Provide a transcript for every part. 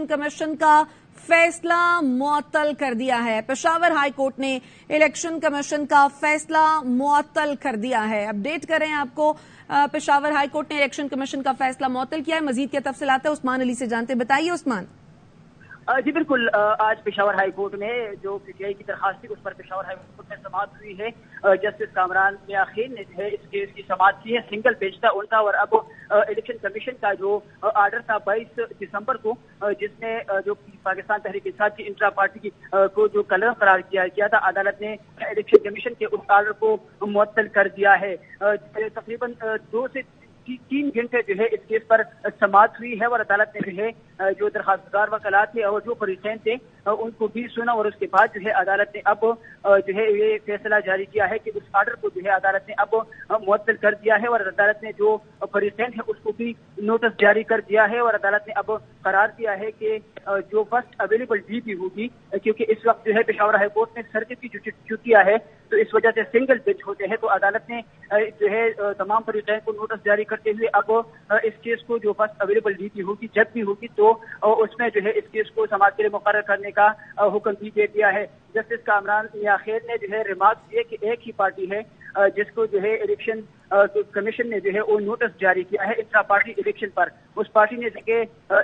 Commission का फैसला मुअत्तल कर दिया है। पेशावर हाई कोर्ट ने इलेक्शन कमीशन का फैसला मुअत्तल कर दिया है। अपडेट करें आपको, पेशावर हाई कोर्ट ने इलेक्शन कमीशन का फैसला मुअत्तल किया है। मजीद क्या तफसीलात है उस्मान अली से जानते, बताइए उस्मान। जी बिल्कुल, आज पेशावर हाई कोर्ट में जो पीटीआई की दरखास्त थी उस पर पेशावर हाई कोर्ट में समाअत हुई है। जस्टिस कामरान मियां खीन ने जो है इस केस की समाअत की है। सिंगल बेंच था उनका और अब इलेक्शन कमीशन का जो आर्डर था 22 दिसंबर को, जिसने जो पाकिस्तान तहरीक इंसाफ की इंट्रा पार्टी को जो कलम करार किया था, अदालत ने इलेक्शन कमीशन के उस आर्डर को मुअत्तल कर दिया है। तकरीबन 2 से 3 घंटे जो है इस केस पर समाअत हुई है और अदालत ने जो है जो दरखास्तदार वकालत थे और जो फरीकैन थे उनको भी सुना और उसके बाद जो है अदालत ने अब जो है ये फैसला जारी किया है कि उस आर्डर को जो है अदालत ने अब मुअत्तल कर दिया है और अदालत ने जो फरीकैन है उसको भी नोटिस जारी कर दिया है और अदालत ने अब करार दिया है कि जो फर्स्ट अवेलेबल डीपी होगी, क्योंकि इस वक्त जो है पेशावर हाई कोर्ट में सर्किट की जो छुट्टियां है तो इस वजह से सिंगल बेंच होते हैं, तो अदालत ने जो है तमाम फरीकैन को नोटिस जारी करते हुए अब इस केस को जो फर्स्ट अवेलेबल डीपी होगी जब भी होगी तो उसमें जो है इस केस को समाअत के लिए मुकर्रर करने का हुक्म भी दे दिया है। जस्टिस कामरान मियां खीन ने जो है रिमार्क किए कि एक ही पार्टी है जिसको जो है इलेक्शन कमीशन ने जो है वो नोटिस जारी किया है इंट्रा पार्टी इलेक्शन पर। उस पार्टी ने जो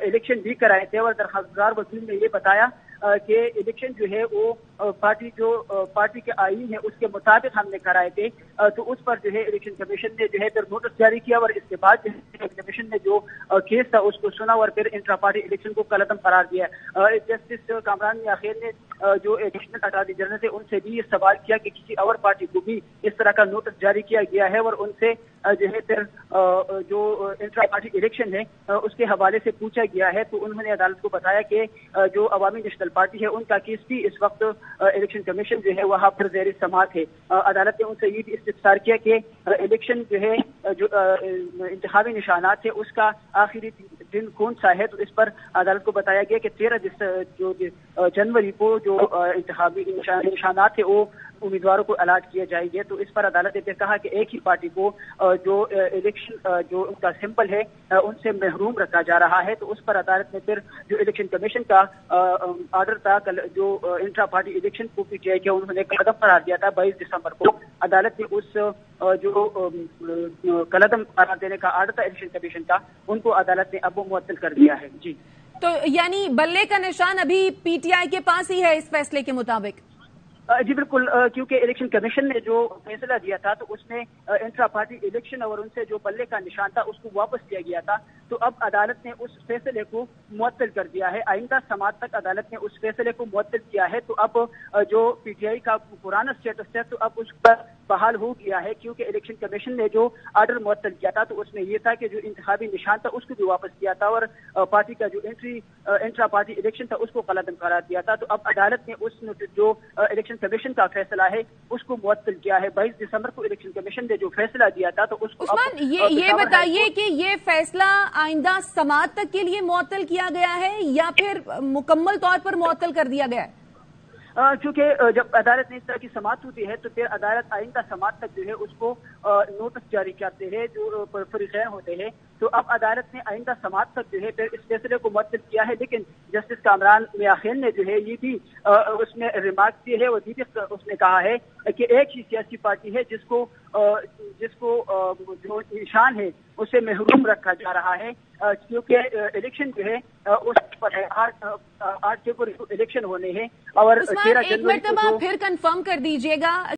इलेक्शन भी कराए थे और दरखास्तदार वकील ने ये बताया कि इलेक्शन जो है वो पार्टी के आईन है उसके मुताबिक हमने कराए थे, तो उस पर जो है इलेक्शन कमीशन ने जो है फिर नोटिस जारी किया और इसके बाद जो है कमीशन ने जो केस था उसको सुना और फिर इंट्रा पार्टी इलेक्शन को कलअदम करार दिया। जस्टिस कामरान मियां खीन ने जो एडिशनल अटॉर्नी जनरल थे उनसे भी ये सवाल किया कि किसी और पार्टी को भी इस तरह का नोटिस जारी किया गया है और उनसे जो है फिर जो इंट्रा पार्टी इलेक्शन है उसके हवाले से पूछा गया है, तो उन्होंने अदालत को बताया कि जो अवामी नेशनल पार्टी है उनका केस भी इस वक्त इलेक्शन कमीशन जो है वहाँ पर ज़ेर समाअत है। अदालत ने उनसे ये भी इस्तिफसार किया कि इलेक्शन जो है जो इंतखाबी निशानात है उसका आखिरी दिन कौन सा है, तो इस पर अदालत को बताया गया कि 13 जनवरी को जो इंतखाबी निशानात है वो उम्मीदवारों को अलाट किए जाएंगे। तो इस पर अदालत ने कहा कि एक ही पार्टी को जो इलेक्शन जो उनका सिंबल है उनसे महरूम रखा जा रहा है, तो उस पर अदालत ने फिर जो इलेक्शन कमीशन का आर्डर था जो इंट्रा पार्टी इलेक्शन को पीटीआई के उन्होंने कलअदम करार दिया था 22 दिसंबर को, अदालत ने उस जो कलअदम करार देने का आर्डर था इलेक्शन कमीशन का उनको अदालत ने अब मुअत्तल कर दिया है। जी, तो यानी बल्ले का निशान अभी पीटीआई के पास ही है इस फैसले के मुताबिक? जी बिल्कुल, क्योंकि इलेक्शन कमीशन ने जो फैसला दिया था तो उसमें इंट्रा पार्टी इलेक्शन और उनसे जो बल्ले का निशान था उसको वापस लिया गया था, तो अब अदालत ने उस फैसले को मुअत्तल कर दिया है। आइंदा समाअत तक अदालत ने उस फैसले को मुअत्तल किया है, तो अब जो पीटीआई का पुराना स्टेटस है तो अब उस पर बहाल हो गया है, क्योंकि इलेक्शन कमीशन ने जो आर्डर मुअत्तल किया था तो उसमें यह था कि जो इंतखाबी निशान था उसको भी वापस किया था और पार्टी का जो इंट्रा पार्टी इलेक्शन था उसको कलअदम करार दिया था। तो अब अदालत ने उस जो इलेक्शन कमीशन का फैसला है उसको मुअत्तल किया है। 22 दिसंबर को इलेक्शन कमीशन ने जो फैसला दिया था तो उसको उस्मान ये बताइए कि ये फैसला आइंदा समाअत तक के लिए मुअत्तल किया गया है या फिर मुकम्मल तौर पर मुअत्तल कर दिया गया है? क्योंकि जब अदालत ने इस तरह की समाअत होती है तो फिर अदालत आइंदा समाअत तक जो है उसको नोटिस जारी करते हैं जो फरीकैन होते हैं, तो अब अदालत ने आइंदा समाअत तक जो है फिर इस फैसले को मुअत्तल किया है। लेकिन जस्टिस कामरान मियां खीन ने जो है ये भी उसमें रिमार्क किए है और उसने कहा है कि एक ही सियासी पार्टी है जिसको जो निशान है उसे महरूम रखा जा रहा है, क्योंकि इलेक्शन जो है उस पर है 8 फरवरी को इलेक्शन होने हैं और 13 जनवरी को फिर कंफर्म कर दीजिएगा।